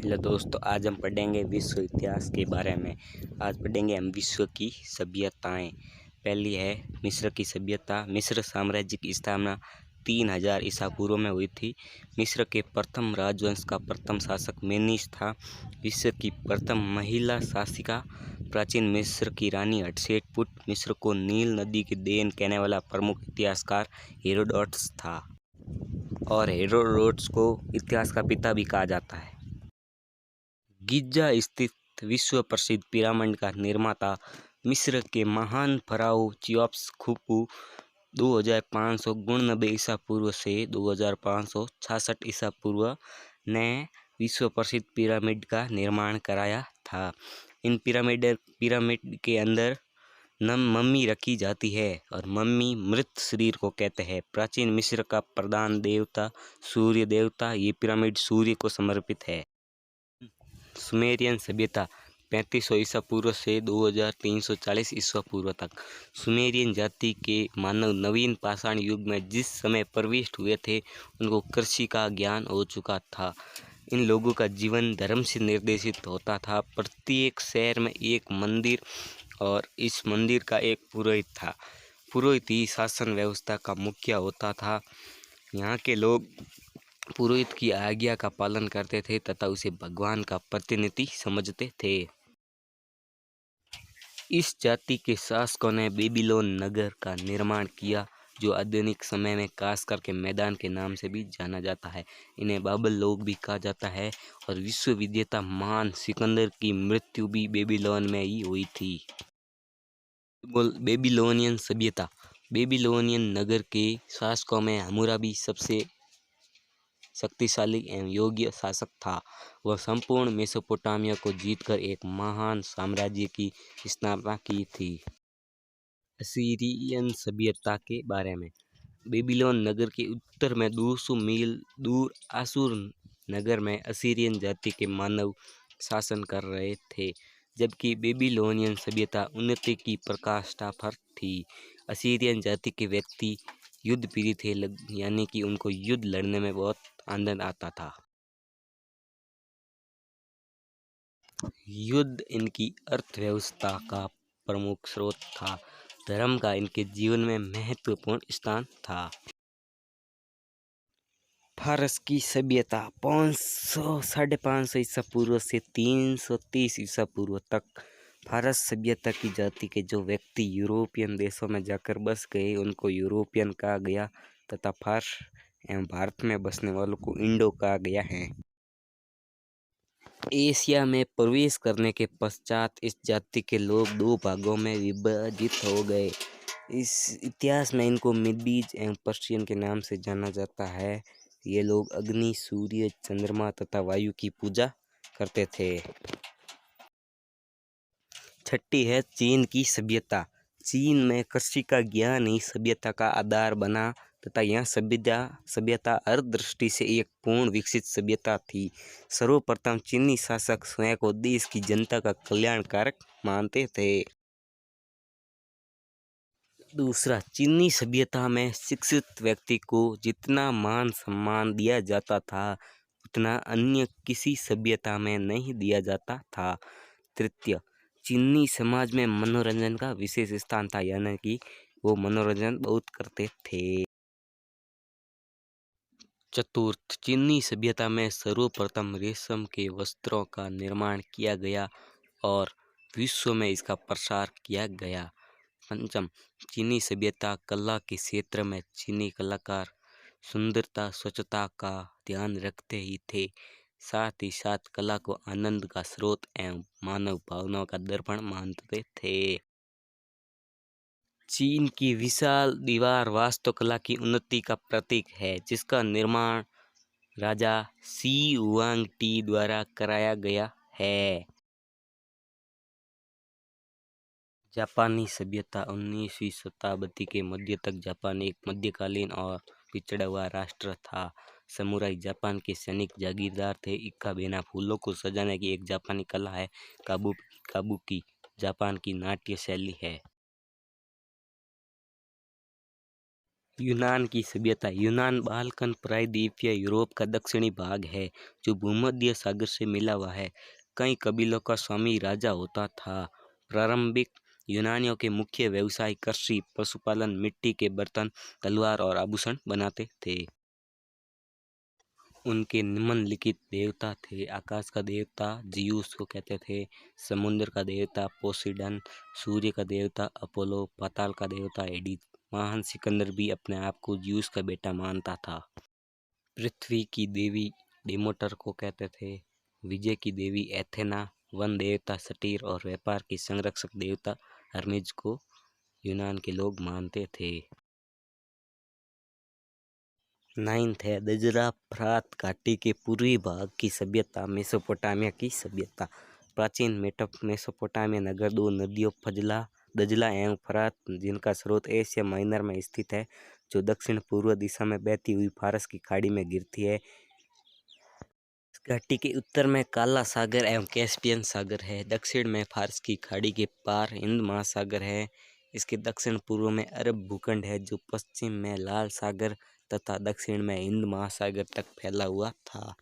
Hello दोस्तों, आज हम पढ़ेंगे विश्व इतिहास के बारे में। आज पढ़ेंगे हम विश्व की सभ्यताएं। पहली है मिस्र की सभ्यता। मिस्र साम्राज्य की स्थापना 3000 ईसा पूर्व में हुई थी। मिस्र के प्रथम राजवंश का प्रथम शासक मेनिस था। विश्व की प्रथम महिला शासिका प्राचीन मिस्र की रानी हटशेपसुट। मिस्र को नील नदी की देन कहने वाला प्रमुख इतिहासकार हेरोडोटस था और हेरोडोटस को इतिहास का पिता भी कहा जाता है। गिज़ा स्थित विश्व प्रसिद्ध पिरामिड का निर्माता मिस्र के महान फराओ चियोप्स खुफू 2590 ईसा पूर्व से 2566 ईसा पूर्व ने विश्व प्रसिद्ध पिरामिड का निर्माण कराया था। इन पिरामिड के अंदर मम्मी रखी जाती है और मम्मी मृत शरीर को कहते हैं। प्राचीन मिस्र का प्रधान देवता सूर्य देवता। ये पिरामिड सूर्य को समर्पित है। सुमेरियन सभ्यता 3500 ईसा पूर्व से 2340 ईसा पूर्व तक। सुमेरियन जाति के मानव नवीन पाषाण युग में जिस समय प्रविष्ट हुए थे, उनको कृषि का ज्ञान हो चुका था। इन लोगों का जीवन धर्म से निर्देशित होता था। प्रत्येक शहर में एक मंदिर और इस मंदिर का एक पुरोहित था। पुरोहित ही शासन व्यवस्था का मुखिया होता था। यहाँ के लोग पुरोहित की आज्ञा का पालन करते थे तथा उसे भगवान का प्रतिनिधि समझते थे। इस जाति के शासकों ने बेबीलोन नगर का निर्माण किया, जो आधुनिक समय में खासकर के मैदान के नाम से भी जाना जाता है। इन्हें बाबल लोग भी कहा जाता है और विश्व विजेता महान सिकंदर की मृत्यु भी बेबीलोन में ही हुई थी। बेबीलोनियन सभ्यता। बेबीलोनियन नगर के शासकों में हम्मुराबी सबसे शक्तिशाली एवं योग्य शासक था। वह संपूर्ण मेसोपोटामिया को जीतकर एक महान साम्राज्य की स्थापना की थी। असीरियन सभ्यता के बारे में। बेबीलोन नगर के उत्तर में 200 मील दूर आसुर नगर में असीरियन जाति के मानव शासन कर रहे थे, जबकि बेबीलोनियन सभ्यता उन्नति की पराकाष्ठा पर थी। असीरियन जाति के व्यक्ति युद्ध प्रिय थे, यानी कि उनको युद्ध लड़ने में बहुत आनंद आता था। युद्ध इनकी अर्थव्यवस्था का प्रमुख स्रोत था। धर्म का इनके जीवन में महत्वपूर्ण स्थान था। फारस की सभ्यता 500-550 ईसा पूर्व से 330 ईसा पूर्व तक। फारस सभ्यता की जाति के जो व्यक्ति यूरोपियन देशों में जाकर बस गए, उनको यूरोपियन कहा गया तथा फारस एवं भारत में बसने वालों को इंडो कहा गया है। एशिया में प्रवेश करने के पश्चात इस जाति के लोग दो भागों में विभाजित हो गए। इस इतिहास में इनको मिडीज एवं पर्शियन के नाम से जाना जाता है। ये लोग अग्नि, सूर्य, चंद्रमा तथा वायु की पूजा करते थे। छठी है चीन की सभ्यता। चीन में कृषि का ज्ञान ही सभ्यता का आधार बना तथा यह सभ्यता हर दृष्टि से एक पूर्ण विकसित सभ्यता थी। सर्वप्रथम चीनी शासक स्वयं को देश की जनता का कल्याणकारक मानते थे। दूसरा, चीनी सभ्यता में शिक्षित व्यक्ति को जितना मान सम्मान दिया जाता था, उतना अन्य किसी सभ्यता में नहीं दिया जाता था। तृतीय, चीनी समाज में मनोरंजन का विशेष स्थान था, यानी कि वो मनोरंजन बहुत करते थे। चतुर्थ, चीनी सभ्यता में सर्वप्रथम रेशम के वस्त्रों का निर्माण किया गया और विश्व में इसका प्रसार किया गया। पंचम, चीनी सभ्यता कला के क्षेत्र में चीनी कलाकार सुंदरता, स्वच्छता का ध्यान रखते ही थे, साथ ही साथ कला को आनंद का स्रोत एवं मानव भावनाओं का दर्पण मानते थे। चीन की विशाल दीवार वास्तुकला की उन्नति का प्रतीक है, जिसका निर्माण राजा शी हुआंग टी द्वारा कराया गया है। जापानी सभ्यता 19वीं शताब्दी के मध्य तक जापान एक मध्यकालीन और पिछड़ा हुआ राष्ट्र था। समुराई जापान के सैनिक जागीरदार थे। इक्का बेना फूलों को सजाने की एक जापानी कला है। काबुकी जापान की नाट्य शैली है। यूनान की सभ्यता। यूनान बाल्कन प्रायद्वीपीय यूरोप का दक्षिणी भाग है जो भूमध्य सागर से मिला हुआ है। कई कबीलों का स्वामी राजा होता था। प्रारंभिक यूनानियों के मुख्य व्यवसाय कृषि, पशुपालन, मिट्टी के बर्तन, तलवार और आभूषण बनाते थे। उनके निम्नलिखित देवता थे। आकाश का देवता जियूस को कहते थे, समुद्र का देवता पोसीडन, सूर्य का देवता अपोलो, पाताल का देवता एडिस। महान सिकंदर भी अपने आप को जियूस का बेटा मानता था। पृथ्वी की देवी डेमोटर को कहते थे, विजय की देवी एथेना, वन देवता सटीर और व्यापार की संरक्षक देवता हर्मेज को यूनान के लोग मानते थे। 9th है दजरा फ्रात घाटी के पूर्वी भाग की सभ्यता, मेसोपोटामिया की सभ्यता। प्राचीन मेसोपोटामिया नगर दो नदियों दजला एवं फरात, जिनका स्रोत एशिया माइनर में स्थित है, जो दक्षिण पूर्व दिशा में बहती हुई फारस की खाड़ी में गिरती है। इस घाटी के उत्तर में काला सागर एवं कैस्पियन सागर है। दक्षिण में फारस की खाड़ी के पार हिंद महासागर है। इसके दक्षिण पूर्व में अरब भूखंड है, जो पश्चिम में लाल सागर तथा दक्षिण में हिंद महासागर तक फैला हुआ था।